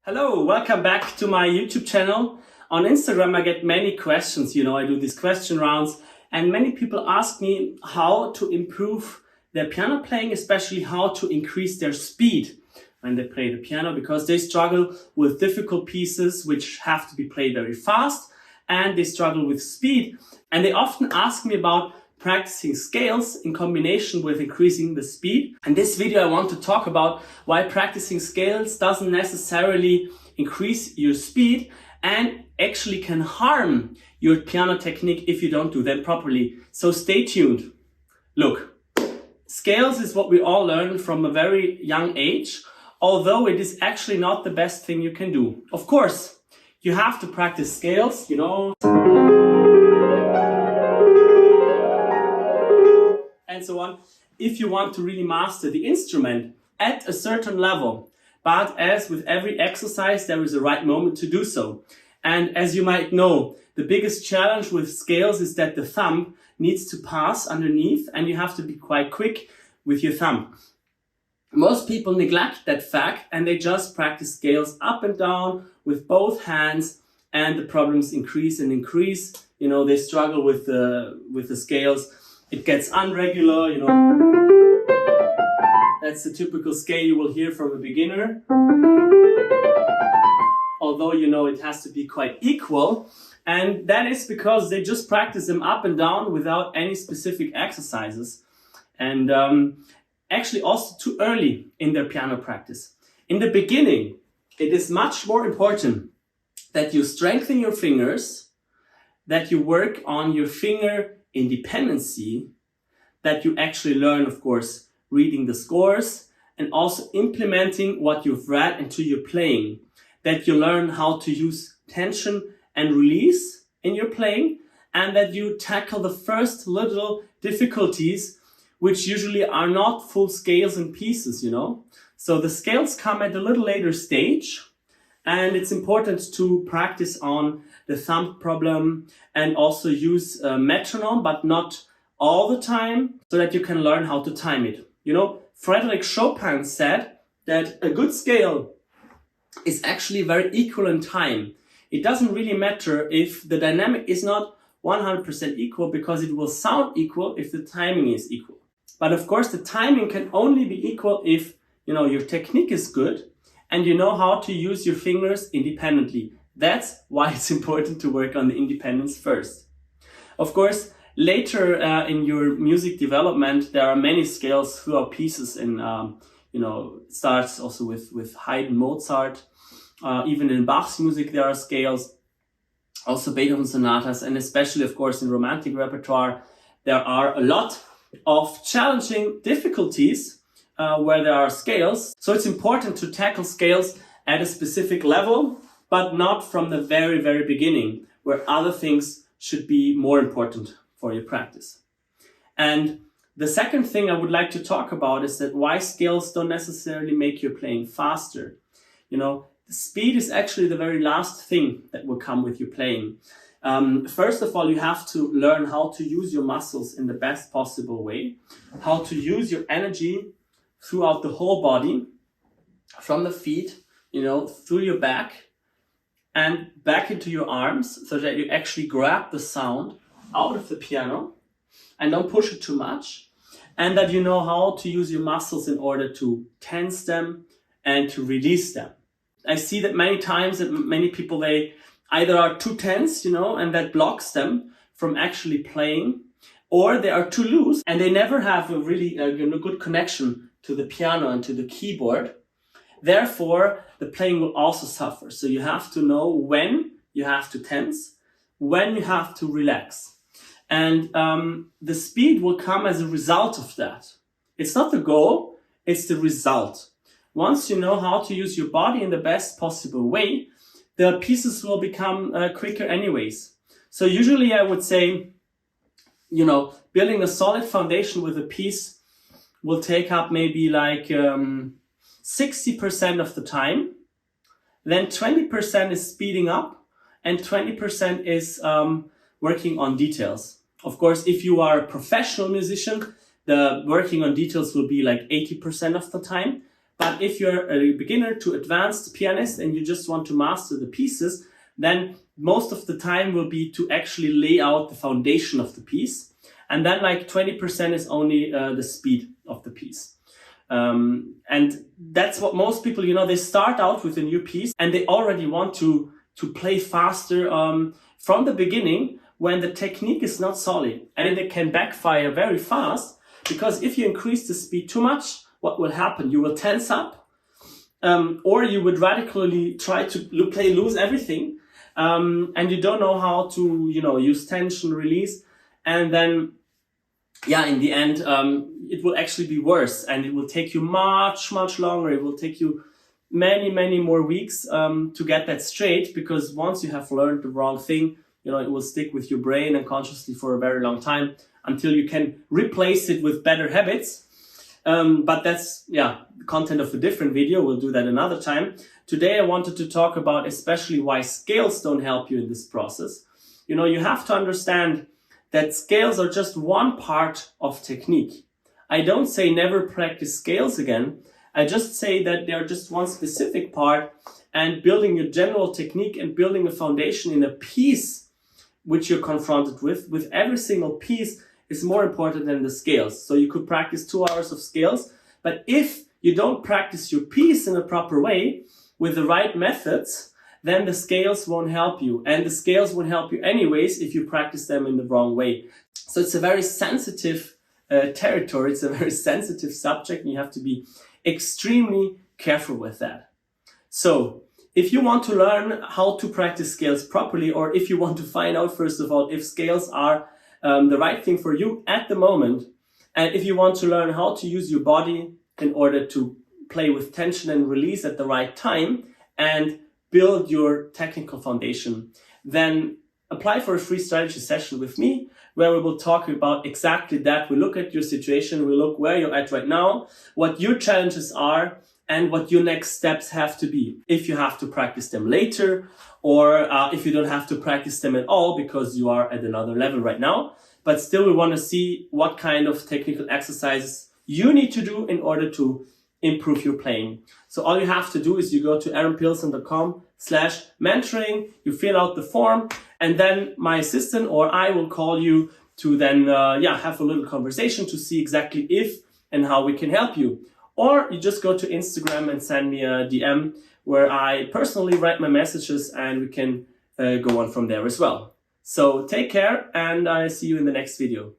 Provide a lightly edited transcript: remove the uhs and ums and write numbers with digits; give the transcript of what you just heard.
Hello, welcome back to my YouTube channel. On Instagram I get many questions, I do these question rounds and many people ask me how to improve their piano playing, especially how to increase their speed when they play the piano, because they struggle with difficult pieces which have to be played very fast and they struggle with speed. And they often ask me about practicing scales in combination with increasing the speed. In this video I want to talk about why practicing scales doesn't necessarily increase your speed and actually can harm your piano technique if you don't do them properly. So stay tuned. Look, scales is what we all learn from a very young age, although it is actually not the best thing you can do. Of course, you have to practice scales, and so on, if you want to really master the instrument at a certain level. But as with every exercise, there is a right moment to do so. And as you might know, the biggest challenge with scales is that the thumb needs to pass underneath and you have to be quite quick with your thumb. Most people neglect that fact and they just practice scales up and down with both hands, and the problems increase and increase. They struggle with the scales. It gets unregular, That's the typical scale you will hear from a beginner. Although, it has to be quite equal. And that is because they just practice them up and down without any specific exercises. And actually also too early in their piano practice. In the beginning, it is much more important that you strengthen your fingers, that you work on your finger independency, that you actually learn, of course, reading the scores and also implementing what you've read into your playing, that you learn how to use tension and release in your playing, and that you tackle the first little difficulties, which usually are not full scales and pieces, So the scales come at a little later stage, and it's important to practice on the thumb problem and also use a metronome, but not all the time, so that you can learn how to time it. Frédéric Chopin said that a good scale is actually very equal in time. It doesn't really matter if the dynamic is not 100% equal, because it will sound equal if the timing is equal. But of course, the timing can only be equal if, your technique is good and you know how to use your fingers independently. That's why it's important to work on the independence first. Of course, later in your music development, there are many scales throughout pieces, and it starts also with Haydn, Mozart. Even in Bach's music, there are scales. Also Beethoven sonatas, and especially, of course, in romantic repertoire, there are a lot of challenging difficulties where there are scales. So it's important to tackle scales at a specific level, but not from the very, very beginning, where other things should be more important for your practice. And the second thing I would like to talk about is that why scales don't necessarily make your playing faster. The speed is actually the very last thing that will come with your playing. First of all, you have to learn how to use your muscles in the best possible way, how to use your energy throughout the whole body, from the feet, through your back and back into your arms, so that you actually grab the sound out of the piano and don't push it too much, and that you know how to use your muscles in order to tense them and to release them. I see that many times that many people, they either are too tense, and that blocks them from actually playing, or they are too loose and they never have a really good connection to the piano and to the keyboard. Therefore, the playing will also suffer. So you have to know when you have to tense, when you have to relax. And the speed will come as a result of that. It's not the goal, it's the result. Once you know how to use your body in the best possible way, the pieces will become quicker anyways. So usually I would say, building a solid foundation with a piece will take up maybe like 60% of the time. Then 20% is speeding up and 20% is working on details. Of course, if you are a professional musician, the working on details will be like 80% of the time. But if you're a beginner to advanced pianist and you just want to master the pieces, then most of the time will be to actually lay out the foundation of the piece. And then like 20% is only the speed of the piece. And that's what most people, they start out with a new piece and they already want to play faster from the beginning when the technique is not solid. And it can backfire very fast, because if you increase the speed too much, what will happen? You will tense up, or you would radically try to play loose everything, and you don't know how to, use tension, release, and then, in the end, it will actually be worse, and it will take you much, much longer. It will take you many, many more weeks to get that straight, because once you have learned the wrong thing, it will stick with your brain and consciously for a very long time until you can replace it with better habits. But that's, the content of a different video. We'll do that another time. Today, I wanted to talk about especially why scales don't help you in this process. You have to understand that scales are just one part of technique. I don't say never practice scales again. I just say that they're just one specific part, and building a general technique and building a foundation in a piece which you're confronted with every single piece is more important than the scales. So you could practice 2 hours of scales, but if you don't practice your piece in a proper way with the right methods, then the scales won't help you. And the scales won't help you anyways if you practice them in the wrong way. So it's a very sensitive territory. It's a very sensitive subject, and you have to be extremely careful with that. So if you want to learn how to practice scales properly, or if you want to find out, first of all, if scales are the right thing for you at the moment, and if you want to learn how to use your body in order to play with tension and release at the right time and build your technical foundation, then apply for a free strategy session with me, where we will talk about exactly that. We look at your situation, we look where you're at right now, what your challenges are, and what your next steps have to be. If you have to practice them later, or if you don't have to practice them at all because you are at another level right now. But still, we want to see what kind of technical exercises you need to do in order to improve your playing. So all you have to do is you go to aaronpilson.com/mentoring, you fill out the form, and then my assistant or I will call you to then have a little conversation to see exactly if and how we can help you. Or you just go to Instagram and send me a DM where I personally write my messages, and we can go on from there as well. So take care, and I see you in the next video.